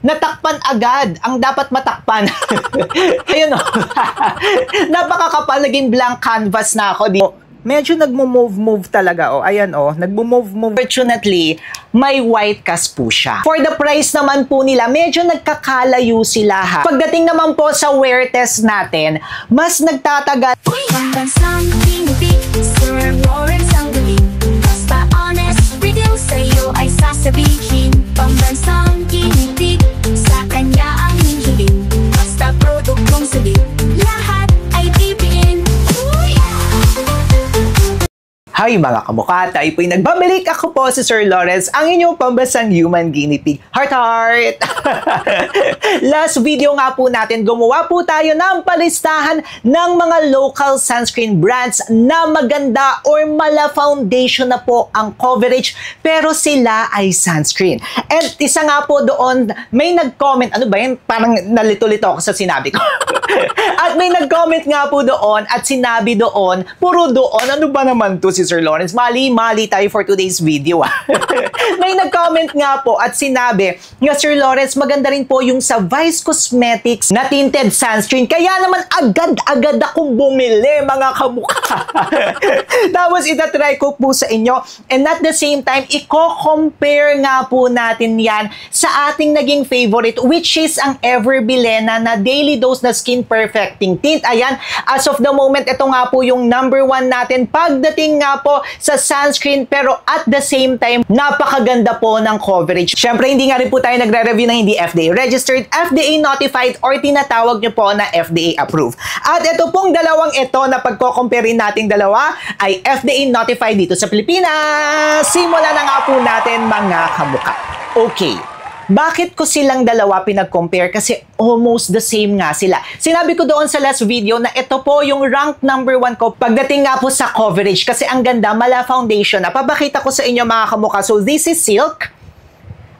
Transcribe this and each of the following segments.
natakpan agad ang dapat matakpan. Ayun o. Napakakapal, naging blank canvas na ako dito. Medyo nagmo-move talaga. O, ayan o. Nagmo-move. Fortunately, may white cast po siya. For the price naman po nila, medyo nagkakalayo sila ha. Pagdating naman po sa wear test natin, mas nagtatagal. Pambansang Ginipig, Sir Lawrence ang galing. Basta honest, review sa'yo ay sasabihin. Pambansang Ginipig, sa kanya ang hihiling. Basta produktong sabihin, lahat ay BBN. Hi mga kamukha, tayo po'y nagbabalik. Ako po si Sir Lawrence, ang inyong pambansang human guinea pig. Heart! Last video nga po natin, gumawa po tayo ng palistahan ng mga local sunscreen brands na maganda or mala foundation na po ang coverage, pero sila ay sunscreen. And isa nga po doon, may nag-comment, ano ba yun? Parang nalito-lito ako sa sinabi ko. At may nag-comment nga po doon at sinabi doon, puro doon, ano ba naman to si Sir Lawrence? Mali tayo for today's video. May nag-comment nga po at sinabi nga, Sir Lawrence, maganda rin po yung sa Vice Cosmetics na tinted sunscreen. Kaya naman agad-agad akong bumili, mga kamukha. Tapos itatry ko po sa inyo. And at the same time, i-compare nga po natin yan sa ating naging favorite, which is ang Ever Bilena na Daily Dose na Skin Perfecting Tint. Ayan, as of the moment, ito nga po yung number 1 natin pagdating nga po sa sunscreen, pero at the same time, napakaganda po ng coverage. Syempre, hindi nga rin po tayo nagre-review na hindi FDA registered, FDA notified, or tinatawag nyo po na FDA approved. At ito pong dalawang ito na pagko-compare nating dalawa ay FDA notified dito sa Pilipinas. Simulan na nga po natin, mga kamukha. Okay. Bakit ko silang dalawa pinag-compare? Kasi almost the same nga sila. Sinabi ko doon sa last video na ito po yung rank number 1 ko pagdating nga po sa coverage. Kasi ang ganda, mala foundation. Papakita ko sa inyo, mga kamukha. So this is Silk.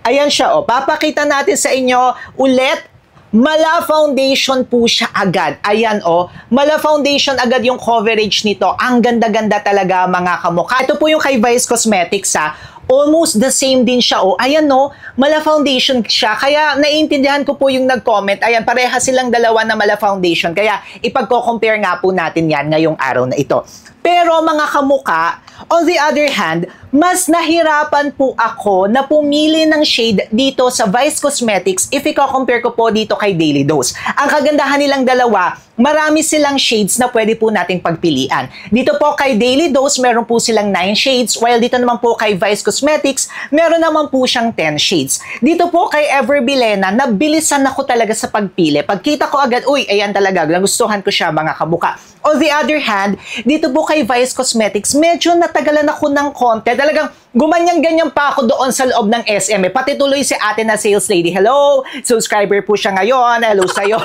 Ayan siya o. Papakita natin sa inyo ulit. Mala foundation po siya agad. Ayan o. Mala foundation agad yung coverage nito. Ang ganda-ganda talaga, mga kamukha. Ito po yung kay Vice Cosmetics ha. Almost the same din siya. O, ayan no, mala foundation siya. Kaya naiintindihan ko po yung nag-comment. Ayan, pareha silang dalawa na mala foundation. Kaya ipagko-compare nga po natin yan ngayong araw na ito. Pero mga kamukha, on the other hand, mas nahirapan po ako na pumili ng shade dito sa Vice Cosmetics if i-compare ko po dito kay Daily Dose. Ang kagandahan nilang dalawa, marami silang shades na pwede po nating pagpilian. Dito po kay Daily Dose, meron po silang 9 shades, while dito naman po kay Vice Cosmetics, meron naman po siyang 10 shades. Dito po kay Ever Bilena, nabilisan ako talaga sa pagpili. Pagkita ko agad, uy, ayan talaga, nagustuhan ko siya, mga kamukha. On the other hand, dito po kay Vice Cosmetics, medyo natagalan ako ng konti. Talagang gumanyan-ganyan pa ako doon sa loob ng SM. Pati tuloy si ate na sales lady. Hello, subscriber po siya ngayon. Hello sa'yo.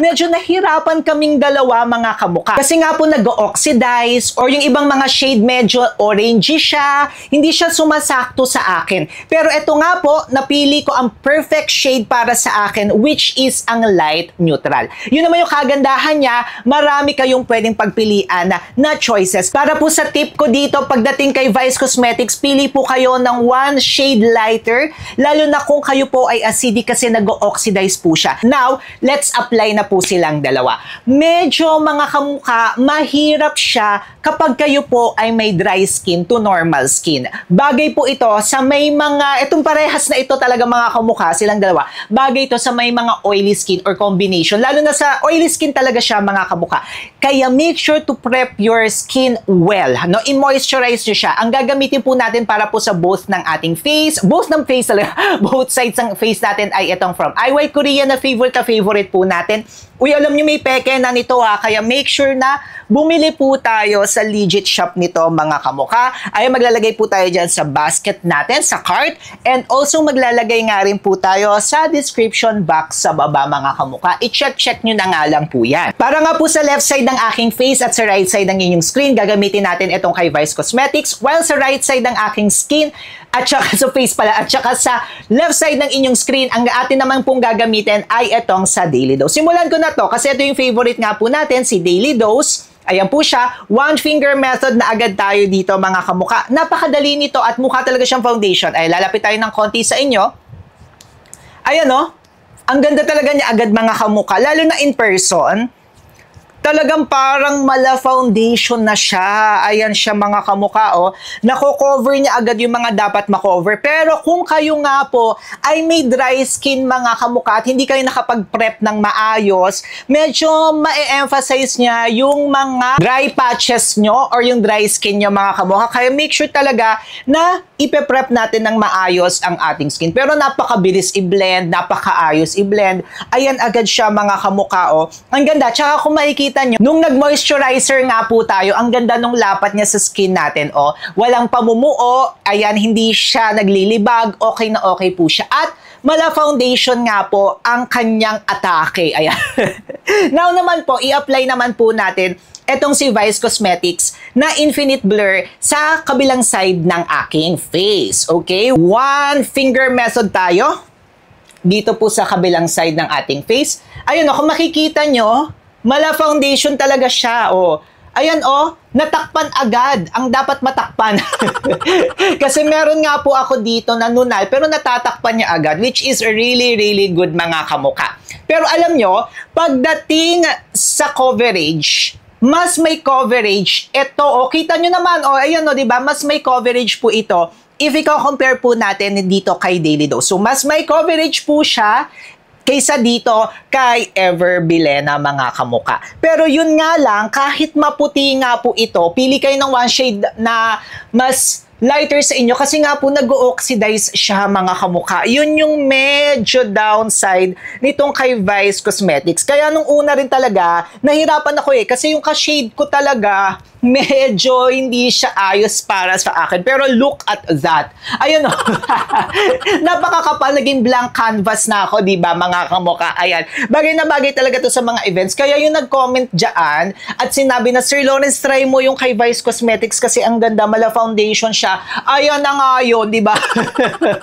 Medyo nahirapan kaming dalawa, mga kamukha. Kasi nga po nag-oxidize or yung ibang mga shade medyo orangey siya. Hindi siya sumasakto sa akin. Pero ito nga po, napili ko ang perfect shade para sa akin, which is ang light neutral. Yun naman yung kagandahan niya. Marami kayong pwedeng pagpilian na choices. Para po sa tip ko dito, pagdating kay Vice Cosmetics, pili po kayo ng 1 shade lighter, lalo na kung kayo po ay acidic kasi nag-oxidize po siya. Now, let's apply na po silang dalawa. Medyo, mga kamukha, mahirap siya kapag kayo po ay may dry skin to normal skin. Bagay po ito sa may mga, itong parehas na ito talaga, mga kamukha, silang dalawa. Bagay ito sa may mga oily skin or combination. Lalo na sa oily skin talaga siya, mga kamukha. Kaya make sure to prep your skin well. No? I-moisturize nyo siya. Ang gagamitin po natin para po sa both ng ating face, both ng face talaga, both sides ng face natin ay itong from IY Korea na favorite po natin. Uy, alam nyo may peke na nito ha, kaya make sure na bumili po tayo sa legit shop nito, mga kamukha. Ay maglalagay po tayo dyan sa basket natin, sa cart, and also maglalagay nga rin po tayo sa description box sa baba, mga kamukha. I-check nyo na nga lang po yan. Para nga po sa left side ng aking face at sa right side ng inyong screen, gagamitin natin itong kay Vice Cosmetics, while sa right side ng aking skin, at saka sa face pala, at saka sa left side ng inyong screen, ang atin naman pong gagamitin ay itong sa Daily Dose. Simulan ko na to kasi ito yung favorite nga po natin, si Daily Dose. Ayan po siya, 1 finger method na agad tayo dito, mga kamukha. Napakadali nito at mukha talaga siyang foundation. Ay, lalapit tayo ng konti sa inyo. Ayan o, ang ganda talaga niya agad mga kamukha, lalo na in person. Talagang parang mala foundation na siya. Ayan siya mga kamukha, oh. Nako-cover niya agad yung mga dapat makover. Pero kung kayo nga po ay may dry skin mga kamukha at hindi kayo nakapag-prep ng maayos, medyo ma-emphasize niya yung mga dry patches nyo or yung dry skin nyo mga kamukha. Kaya make sure talaga na ipe-prep natin ng maayos ang ating skin. Pero napakabilis i-blend, napakaayos i-blend. Ayan agad siya mga kamukha, oh. Ang ganda. Tsaka kung makikita nyo, nung nag-moisturizer nga po tayo, ang ganda nung lapat niya sa skin natin, oh. Walang pamumuo, ayan, hindi siya naglilibag, okay na okay po siya. At mala foundation nga po ang kanyang atake, ayan. Now naman po, i-apply naman po natin etong si Vice Cosmetics na Infinite Blur sa kabilang side ng aking face, okay? One finger method tayo dito po sa kabilang side ng ating face. Ayun, kung makikita nyo, mala foundation talaga siya, oh. Ayan, oh, natakpan agad ang dapat matakpan. Kasi meron nga po ako dito na nunal, pero natatakpan niya agad, which is really, really good mga kamukha. Pero alam nyo, pagdating sa coverage, mas may coverage ito, oh, kita nyo naman, oh, ayan, oh, diba? Mas may coverage po ito if i-compare po natin dito kay Daily Dose. So, mas may coverage po siya kaysa dito kay Ever Bilena mga kamukha. Pero yun nga lang, kahit maputi nga po ito, pili kayo ng one shade na mas lighter sa inyo kasi nga po nag-oxidize siya mga kamukha. Yun yung medyo downside nitong kay Vice Cosmetics. Kaya nung una rin talaga, nahirapan ako kasi yung ka-shade ko talaga, medyo hindi siya ayos para sa akin. Pero look at that. Ayun, oh. Napakakapal, naging blank canvas na ako, di ba mga kamukha? Ayan. Bagay na bagay talaga to sa mga events. Kaya yung nag-comment dyan at sinabi na, Sir Lawrence, try mo yung kay Vice Cosmetics kasi ang ganda, mala foundation siya. Ayan na nga yun, di ba?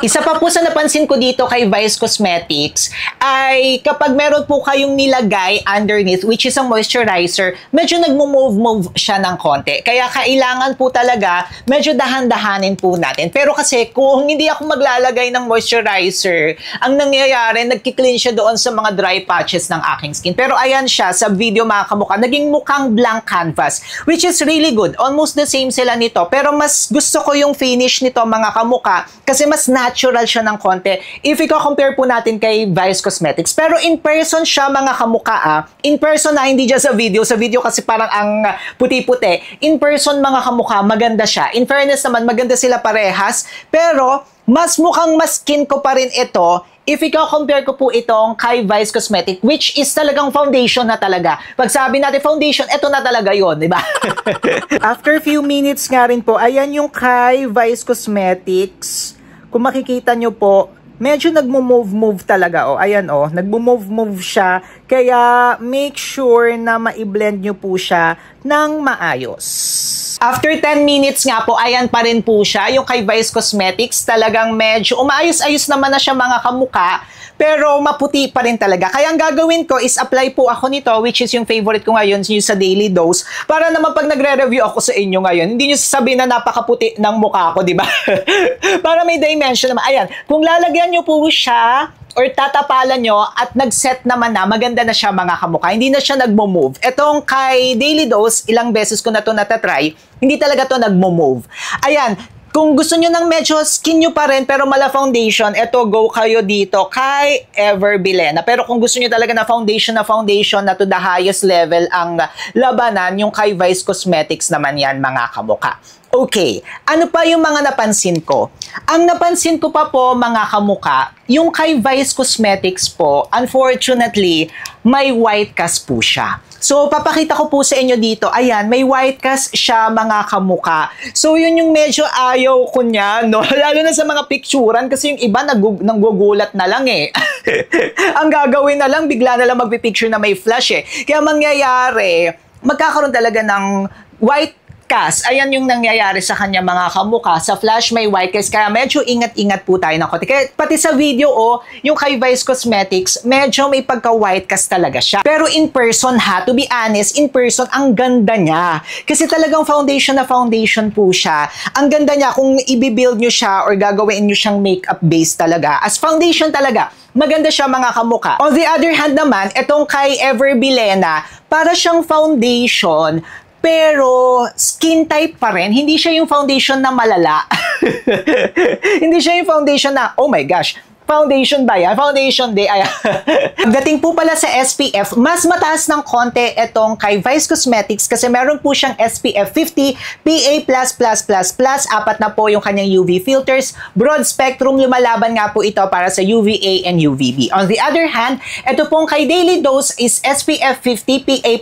Isa pa po sa napansin ko dito kay Vice Cosmetics ay kapag meron po kayong nilagay underneath, which is a moisturizer, medyo nagmo-move siya ng konti. Kaya kailangan po talaga medyo dahan-dahanin po natin. Pero kasi kung hindi ako maglalagay ng moisturizer, ang nangyayari, nagki-clean siya doon sa mga dry patches ng aking skin. Pero ayan siya, sa video mga kamukha, naging mukhang blank canvas, which is really good. Almost the same sila nito. Pero mas gusto ko yung finish nito mga kamukha kasi mas natural siya ng konti. If i-compare po natin kay Vice Cosmetics. Pero in person siya mga kamukha, in person na hindi dyan sa video kasi parang ang puti-puti. In person mga kamukha, maganda siya. In fairness naman, maganda sila parehas. Pero, mas mukhang mas skin ko pa rin ito if i-compare ko po itong kay Vice Cosmetic, which is talagang foundation na talaga. Pag sabi natin foundation, ito na talaga yon, di ba? After few minutes nga rin po, ayan yung kay Vice Cosmetics. Kung makikita nyo po, medyo nagmo-move talaga, oh. Ayan, oh, nagmo-move siya. Kaya make sure na ma-blend nyo po siya ng maayos. After 10 minutes nga po, ayan pa rin po siya. Yung kay Vice Cosmetics, talagang medyo umaayos-ayos naman na siya mga kamukha. Pero maputi pa rin talaga. Kaya ang gagawin ko is apply po ako nito, which is yung favorite ko ngayon, yung sa Daily Dose. Para naman pag nagre-review ako sa inyo ngayon, hindi nyo sasabihin na napakaputi ng mukha ko, di ba? Para may dimension naman. Ayan, kung lalagyan nyo po siya, or tatapalan nyo at nag-set naman na, maganda na siya mga kamukha. Hindi na siya nagmo-move. Etong kay Daily Dose, ilang beses ko na to natatry, hindi talaga to nagmo-move. Ayan, kung gusto nyo ng medyo skin nyo pa rin pero mala foundation, eto go kayo dito kay Ever Bilena. Pero kung gusto nyo talaga na foundation na to the highest level ang labanan, yung kay Vice Cosmetics naman yan mga kamukha. Okay, ano pa yung mga napansin ko? Ang napansin ko pa po mga kamukha, yung kay Vice Cosmetics po, unfortunately, may white cast po siya. So, papakita ko po sa inyo dito. Ayan, may white cast siya mga kamukha. So, yun yung medyo ayaw ko niya, no? Lalo na sa mga picturean kasi yung iba nanggugulat na lang eh. Ang gagawin na lang, bigla na lang magpipicture na may flash eh. Kaya mangyayari, magkakaroon talaga ng white cast. Ayan yung nangyayari sa kanya mga kamukha. Sa Flash may white cast, kaya medyo ingat-ingat po tayo ng konti. Kaya pati sa video, yung kay Vice Cosmetics, medyo may pagka-white cast talaga siya. Pero in person ha, to be honest, in person, ang ganda niya. Kasi talagang foundation na foundation po siya. Ang ganda niya kung i-build nyo siya or gagawin nyo siyang makeup base talaga. As foundation talaga, maganda siya mga kamukha. On the other hand naman, itong kay Ever Bilena, para siyang foundation, pero skin type pa rin. Hindi siya yung foundation na malala. Hindi siya yung foundation na, oh my gosh, foundation ba yan? Foundation day. Pagdating po pala sa SPF, mas mataas ng konti itong kay Vice Cosmetics kasi meron po siyang SPF 50, PA++++, apat na po yung kanyang UV filters, broad spectrum, lumalaban nga po ito para sa UVA and UVB. On the other hand, ito pong kay Daily Dose is SPF 50, PA+++,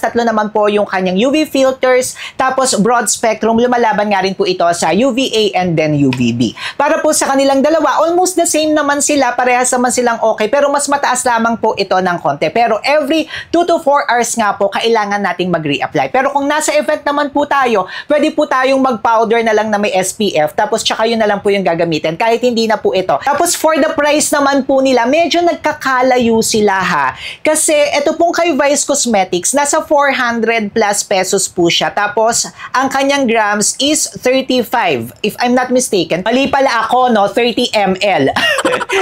tatlo naman po yung kanyang UV filters, tapos broad spectrum, lumalaban nga rin po ito sa UVA and then UVB. Para po sa kanilang dalawa, almost the same naman sila, parehas naman silang okay, pero mas mataas lamang po ito ng konti. Pero every 2 to 4 hours nga po, kailangan nating mag-reapply. Pero kung nasa event naman po tayo, pwede po tayong mag-powder na lang na may SPF, tapos tsaka yun na lang po yung gagamitin, kahit hindi na po ito. Tapos for the price naman po nila, medyo nagkakalayo sila ha. Kasi ito pong kay Vice Cosmetics, nasa 400 plus pesos po siya. Tapos, ang kanyang grams is 35, if I'm not mistaken. Mali pala ako, no? 30 ml.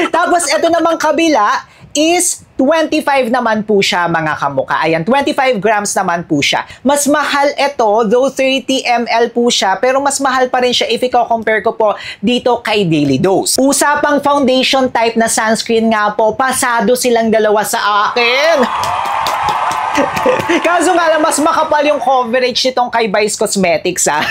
Tapos, ito namang kabila is 25 naman po siya mga kamukha. Ayan, 25 grams naman po siya. Mas mahal ito, though 30 ml po siya, pero mas mahal pa rin siya if i-compare ko po dito kay Daily Dose. Usapang foundation type na sunscreen nga po, pasado silang dalawa sa akin. Kaso nga lang, mas makapal yung coverage nitong kay Vice Cosmetics ha.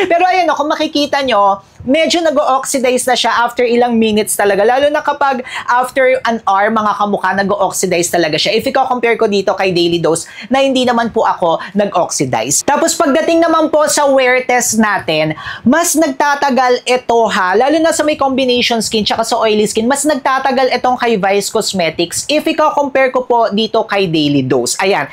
Pero ayan o, kung makikita nyo, medyo nag-oxidize na siya after ilang minutes talaga. Lalo na kapag after an hour, mga kamukha, nag-oxidize talaga siya. If i-compare ko dito kay Daily Dose, na hindi naman po ako nag-oxidize. Tapos pagdating naman po sa wear test natin, mas nagtatagal ito ha. Lalo na sa may combination skin tsaka sa oily skin, mas nagtatagal itong kay Vice Cosmetics. If i-compare ko po dito kay Daily Dose. Ayan.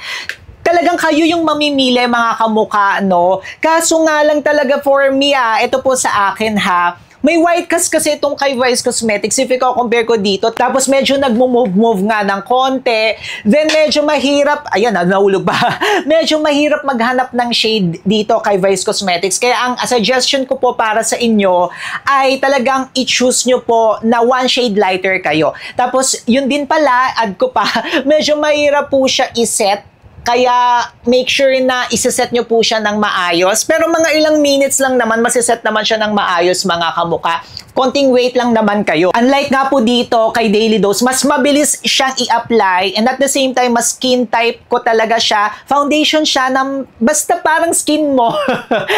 Talagang kayo yung mamimili mga kamukha, no? Kaso nga lang talaga for me, ito po sa akin ha, may white cast kasi itong kay Vice Cosmetics if i-compare ko dito. Tapos medyo nagmo-move nga ng konti. Then medyo mahirap, ayan, nahulog ba? Medyo mahirap maghanap ng shade dito kay Vice Cosmetics. Kaya ang suggestion ko po para sa inyo ay talagang i-choose nyo po na one shade lighter kayo. Tapos yun din pala, add ko pa, medyo mahirap po siya iset. Kaya make sure na isiset nyo po siya ng maayos. Pero mga ilang minutes lang naman, masiset naman siya ng maayos mga kamukha. Konting wait lang naman kayo. Unlike nga po dito kay Daily Dose, mas mabilis siyang i-apply and at the same time, mas skin type ko talaga siya. Foundation siya na basta parang skin mo.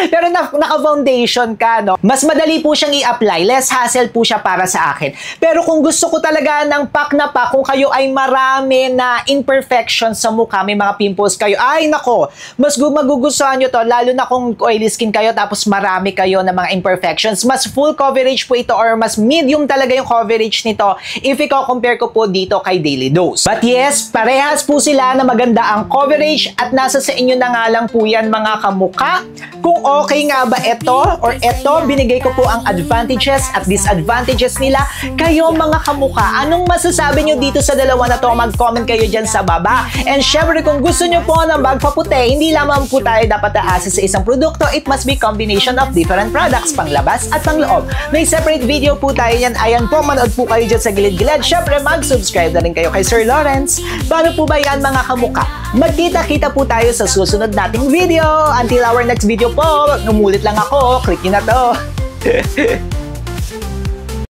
Pero naka-foundation ka, no? Mas madali po siyang i-apply. Less hassle po siya para sa akin. Pero kung gusto ko talaga ng pack na pack, kung kayo ay marami na imperfections sa mukha, may mga pimples kayo, ay nako, mas magugustuhan nyo to, lalo na kung oily skin kayo tapos marami kayo na mga imperfections. Mas full coverage po ito or mas medium talaga yung coverage nito if i-compare ko po dito kay Daily Dose. But yes, parehas po sila na maganda ang coverage at nasa sa inyo na nga lang po yan mga kamukha. Kung okay nga ba ito or ito, binigay ko po ang advantages at disadvantages nila. Kayo mga kamukha, anong masasabi nyo dito sa dalawa na to? Mag-comment kayo dyan sa baba. And syempre kung gusto nyo po na magpaputi, hindi lamang po tayo dapat aasa sa isang produkto. It must be combination of different products, panglabas at pangloob. May separate video po tayo yan. Ayan po, manood po kayo dyan sa gilid-gilid. Syempre, mag-subscribe na rin kayo kay Sir Lawrence. Paano po ba yan mga kamukha? Magkita-kita po tayo sa susunod nating video. Until our next video po, umulit lang ako. Click nyo na to.